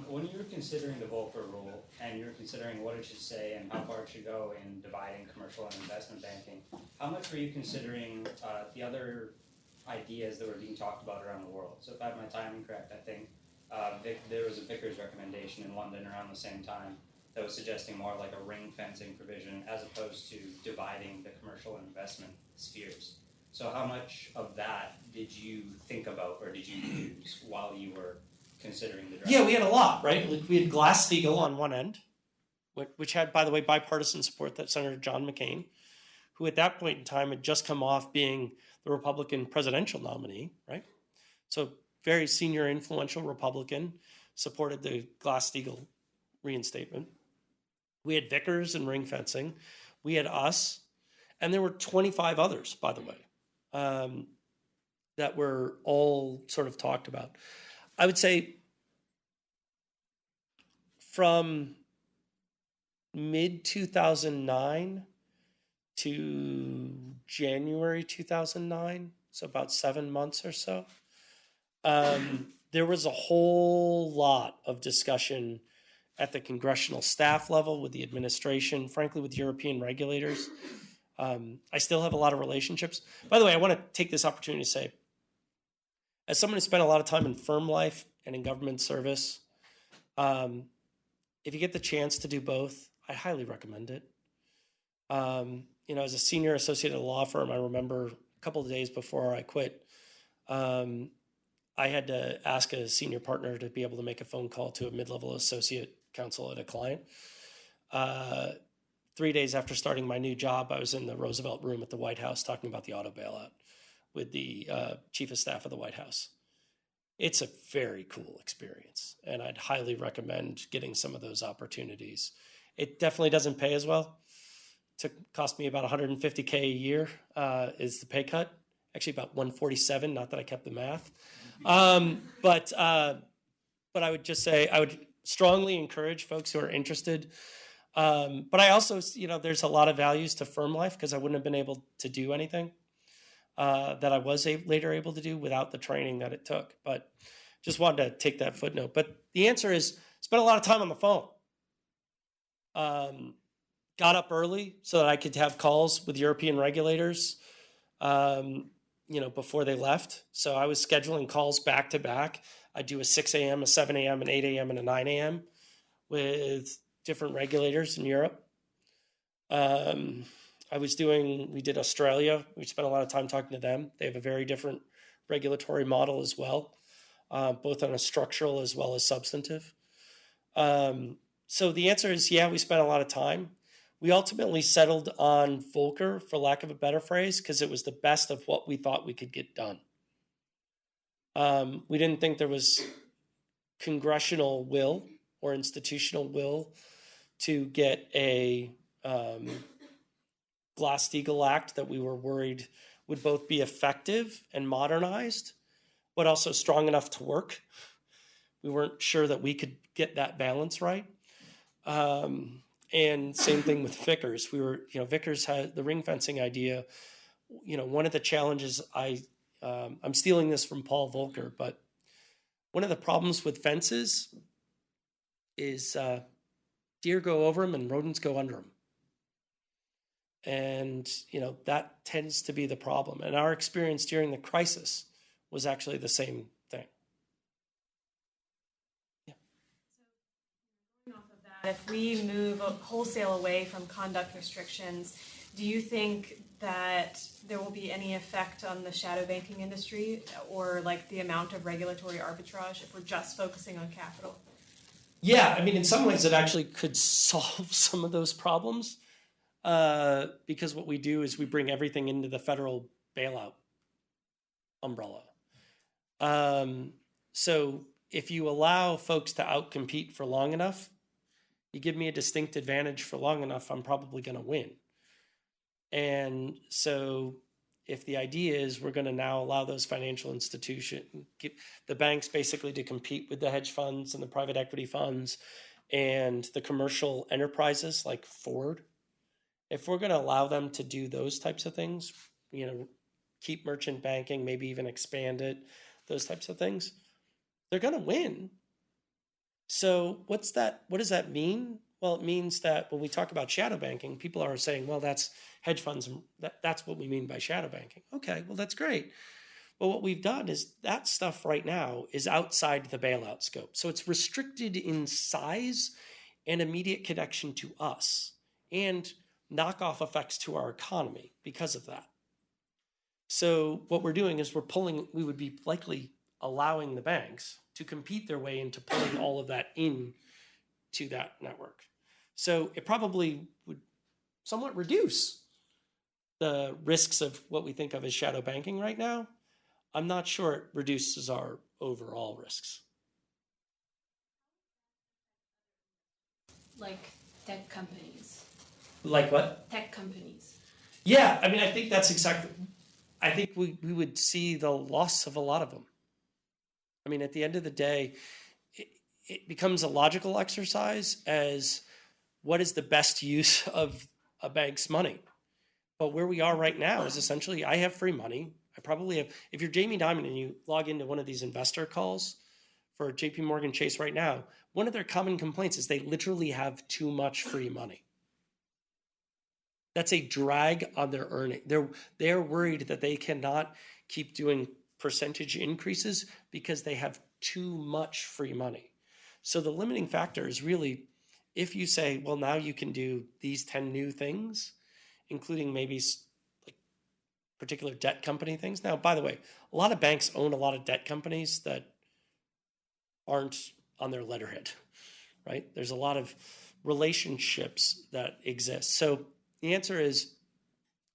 When you're considering the Volcker Rule and you're considering what it should say and how far it should go in dividing commercial and investment banking, how much were you considering the other ideas that were being talked about around the world? So if I have my timing correct, I think there was a Vickers recommendation in London around the same time that was suggesting more of like a ring fencing provision as opposed to dividing the commercial and investment spheres. So how much of that did you think about or did you use while you were considering the draft? Yeah, we had a lot, right? Like we had GlassSteagall on one end, which had, by the way, bipartisan support, that Senator John McCain, who at that point in time had just come off being the Republican presidential nominee, right? So very senior, influential Republican, supported the Glass-Steagall reinstatement. We had Vickers and ring fencing. We had us, and there were 25 others, by the way, that were all sort of talked about. I would say from mid-2009 to January 2009, so about 7 months or so, there was a whole lot of discussion at the congressional staff level with the administration, frankly, with European regulators. I still have a lot of relationships. By the way, I want to take this opportunity to say, as someone who spent a lot of time in firm life and in government service, if you get the chance to do both, I highly recommend it. As a senior associate at a law firm, I remember a couple of days before I quit, I had to ask a senior partner to be able to make a phone call to a mid-level associate counsel at a client. 3 days after starting my new job, I was in the Roosevelt room at the White House talking about the auto bailout with the chief of staff of the White House. It's a very cool experience, and I'd highly recommend getting some of those opportunities. It definitely doesn't pay as well. Cost me about $150K a year is the pay cut. Actually, about 147. Not that I kept the math, but I would just say I would strongly encourage folks who are interested. But I also, there's a lot of values to firm life because I wouldn't have been able to do anything that I was later able to do without the training that it took. But just wanted to take that footnote. But the answer is spent a lot of time on the phone. Got up early so that I could have calls with European regulators, before they left. So I was scheduling calls back to back. I do a 6 a.m., a 7 a.m., an 8 a.m., and a 9 a.m. with different regulators in Europe. We did Australia. We spent a lot of time talking to them. They have a very different regulatory model as well, both on a structural as well as substantive. So the answer is, yeah, we spent a lot of time. We ultimately settled on Volcker, for lack of a better phrase, because it was the best of what we thought we could get done. We didn't think there was congressional will or institutional will to get a GlassSteagall Act that we were worried would both be effective and modernized, but also strong enough to work. We weren't sure that we could get that balance right. And same thing with Vickers. Vickers had the ring fencing idea. One of the challenges I'm stealing this from Paul Volcker, but one of the problems with fences is deer go over them and rodents go under them. And, that tends to be the problem. And our experience during the crisis was actually the same thing. Yeah. So going off of that, if we move wholesale away from conduct restrictions, do you think that there will be any effect on the shadow banking industry or like the amount of regulatory arbitrage if we're just focusing on capital? Yeah, in some ways it actually could solve some of those problems because what we do is we bring everything into the federal bailout umbrella. So if you allow folks to outcompete for long enough, you give me a distinct advantage for long enough, I'm probably going to win. And so if the idea is we're going to now allow those financial institutions, the banks basically to compete with the hedge funds and the private equity funds and the commercial enterprises like Ford, if we're going to allow them to do those types of things, keep merchant banking, maybe even expand it, those types of things, they're going to win. So what does that mean? Well, it means that when we talk about shadow banking, people are saying, well, that's hedge funds. That's what we mean by shadow banking. Okay, well, that's great. But what we've done is that stuff right now is outside the bailout scope. So it's restricted in size and immediate connection to us and knockoff effects to our economy because of that. So what we're doing is we would be likely allowing the banks to compete their way into pulling all of that in to that network. So it probably would somewhat reduce the risks of what we think of as shadow banking right now. I'm not sure it reduces our overall risks. Like tech companies. Like what? Tech companies. Yeah, I think that's exactly. I think we would see the loss of a lot of them. At the end of the day, it becomes a logical exercise as what is the best use of a bank's money. But where we are right now is essentially I have free money. I probably have, if you're Jamie Dimon and you log into one of these investor calls for JP Morgan Chase right now, one of their common complaints is they literally have too much free money. That's a drag on their earning. They're worried that they cannot keep doing percentage increases because they have too much free money. So the limiting factor is really if you say, well, now you can do these 10 new things, including maybe like particular debt company things. Now, by the way, a lot of banks own a lot of debt companies that aren't on their letterhead, right? There's a lot of relationships that exist. So the answer is,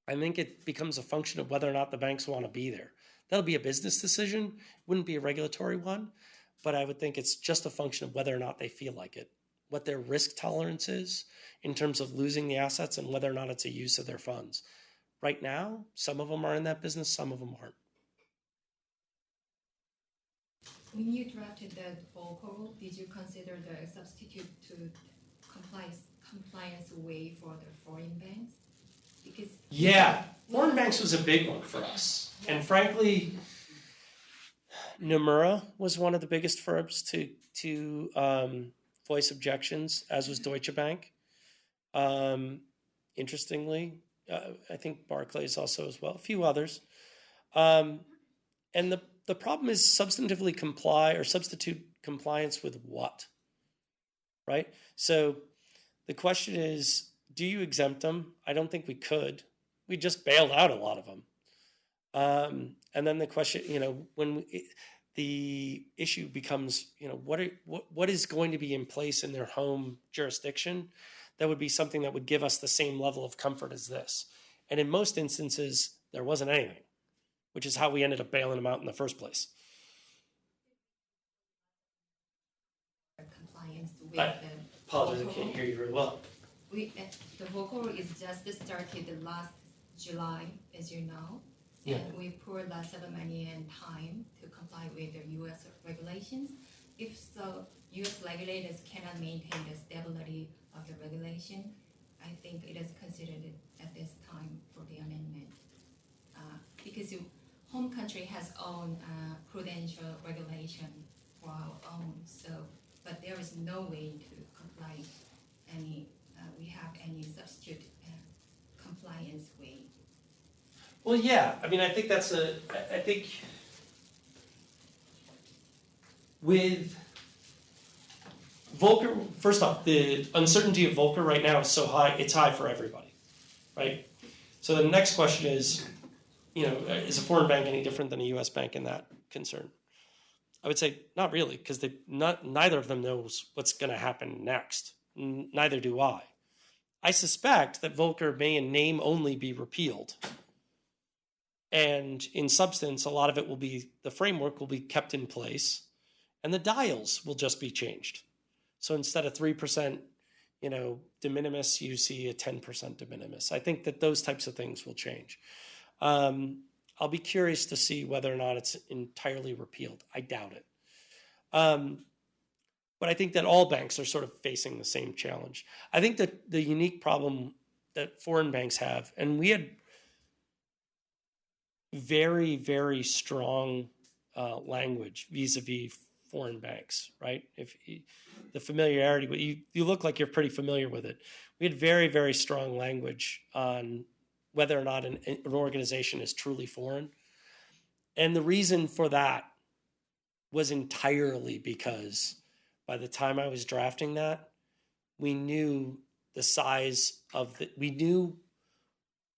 I think it becomes a function of whether or not the banks want to be there. That'll be a business decision, wouldn't be a regulatory one, but I would think it's just a function of whether or not they feel like it, what their risk tolerance is in terms of losing the assets and whether or not it's a use of their funds. Right now, some of them are in that business, some of them aren't. When you drafted the Volcker Rule, did you consider the substitute to compliance way for the foreign banks? Because yeah, foreign banks was a big one for us. And frankly, Nomura was one of the biggest firms to voice objections, as was Deutsche Bank. Interestingly, I think Barclays also as well, a few others. And the problem is substantively comply or substitute compliance with what, right? So the question is, do you exempt them? I don't think we could. We just bailed out a lot of them. And then the question, the issue becomes, what is going to be in place in their home jurisdiction that would be something that would give us the same level of comfort as this. And in most instances, there wasn't anything, which is how we ended up bailing them out in the first place. Compliance with I apologize, I can't hear you very well. The Volcker Rule is just started last July, as you know. Yeah. And we poured lots of money and time to comply with the U.S. regulations. If so, U.S. regulators cannot maintain the stability of the regulation, I think it is considered at this time for the amendment. Because the home country has own prudential regulation for our own, but there is no way to comply we have any substitute compliance way. Well, yeah. I mean, I think I think with Volcker, first off, the uncertainty of Volcker right now is so high, it's high for everybody, right? So the next question is, is a foreign bank any different than a U.S. bank in that concern? I would say not really, because neither of them knows what's going to happen next. Neither do I. I suspect that Volcker may in name only be repealed. And in substance, a lot of it will be, the framework will be kept in place, and the dials will just be changed. So instead of 3%, de minimis, you see a 10% de minimis. I think that those types of things will change. I'll be curious to see whether or not it's entirely repealed. I doubt it. But I think that all banks are sort of facing the same challenge. I think that the unique problem that foreign banks have, and we had very, very strong language vis-a-vis foreign banks, right? The familiarity, you look like you're pretty familiar with it. We had very, very strong language on whether or not an organization is truly foreign. And the reason for that was entirely because by the time I was drafting that, we knew the size of we knew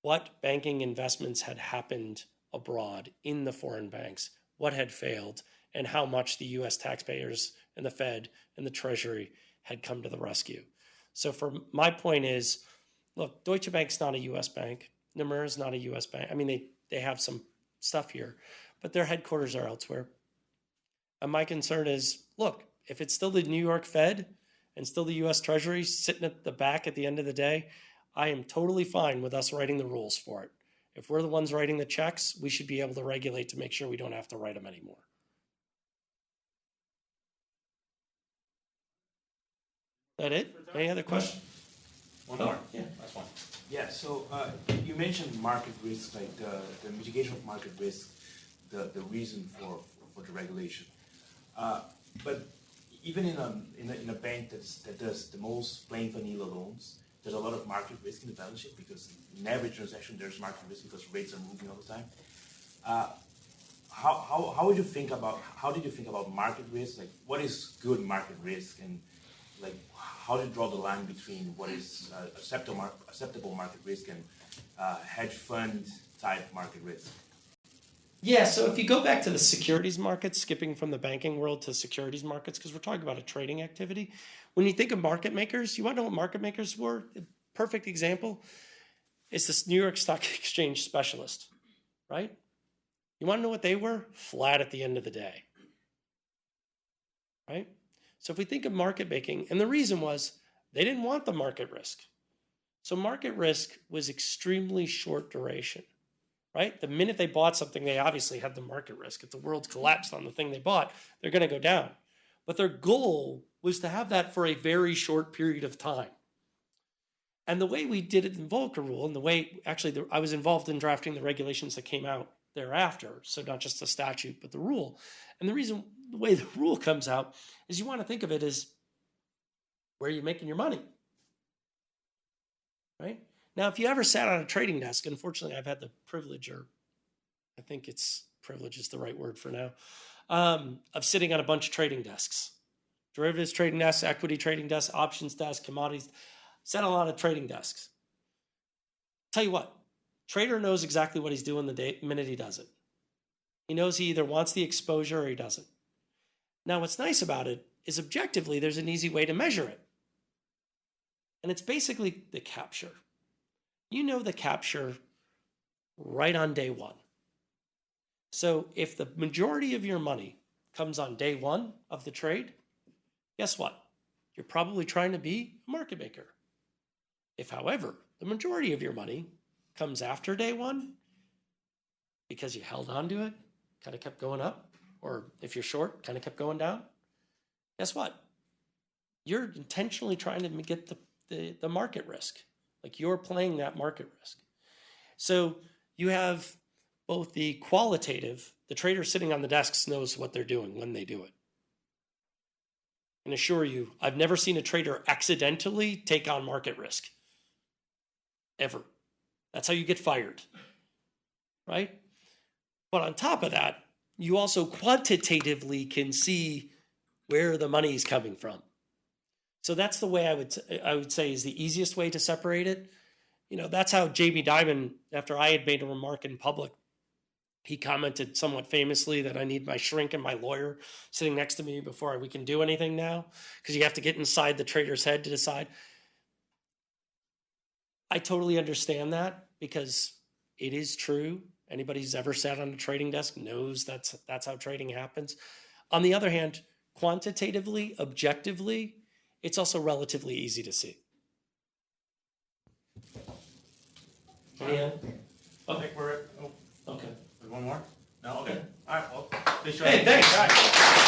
what banking investments had happened abroad in the foreign banks, what had failed, and how much the U.S. taxpayers and the Fed and the Treasury had come to the rescue. So for my point is, look, Deutsche Bank's not a U.S. bank. Nomura is not a U.S. bank. I mean, they have some stuff here, but their headquarters are elsewhere. And my concern is, look, if it's still the New York Fed and still the U.S. Treasury sitting at the back at the end of the day, I am totally fine with us writing the rules for it. If we're the ones writing the checks, we should be able to regulate to make sure we don't have to write them anymore. That it? Any other questions? One more. Yeah. Last one. Yeah, so you mentioned market risk, like the mitigation of market risk, the reason for the regulation. But even in a bank that does the most plain vanilla loans, there's a lot of market risk in the balance sheet because in every transaction there's market risk because rates are moving all the time. How did you think about market risk? Like, what is good market risk, and like how do you draw the line between what is acceptable market risk and hedge fund type market risk? Yeah, so if you go back to the securities markets, skipping from the banking world to securities markets, because we're talking about a trading activity, when you think of market makers, you want to know what market makers were? A perfect example is this New York Stock Exchange specialist, right? You want to know what they were? Flat at the end of the day, right? So if we think of market making, and the reason was they didn't want the market risk. So market risk was extremely short duration, right? The minute they bought something, they obviously had the market risk. If the world collapsed on the thing they bought, they're going to go down. But their goal was to have that for a very short period of time. And the way we did it in Volcker Rule, and the way, actually, I was involved in drafting the regulations that came out thereafter, so not just the statute, but the rule. And the way the rule comes out is you want to think of it as where are you making your money, right? Now, if you ever sat on a trading desk, unfortunately, I've had the privilege, or I think it's privilege is the right word for now, of sitting on a bunch of trading desks. Derivatives trading desks, equity trading desks, options desks, commodities, sat on a lot of trading desks. Tell you what, trader knows exactly what he's doing the minute he does it. He knows he either wants the exposure or he doesn't. Now, what's nice about it is objectively, there's an easy way to measure it. And it's basically the capture. You know the capture right on day one. So if the majority of your money comes on day one of the trade, guess what? You're probably trying to be a market maker. If, however, the majority of your money comes after day one because you held on to it, kind of kept going up, or if you're short, kind of kept going down, guess what? You're intentionally trying to get the market risk. Like you're playing that market risk. So you have both the qualitative, the trader sitting on the desks knows what they're doing when they do it. And assure you, I've never seen a trader accidentally take on market risk. Ever. That's how you get fired. Right? But on top of that, you also quantitatively can see where the money is coming from. So that's the way I would say is the easiest way to separate it. You know, that's how Jamie Dimon, after I had made a remark in public, he commented somewhat famously that I need my shrink and my lawyer sitting next to me before we can do anything now, because you have to get inside the trader's head to decide. I totally understand that because it is true. Anybody who's ever sat on a trading desk knows that's how trading happens. On the other hand, quantitatively, objectively, it's also relatively easy to see. Yeah. I think we're at, Okay. one more? No? Okay. All right, well, please join Hey, me. thanks. All right.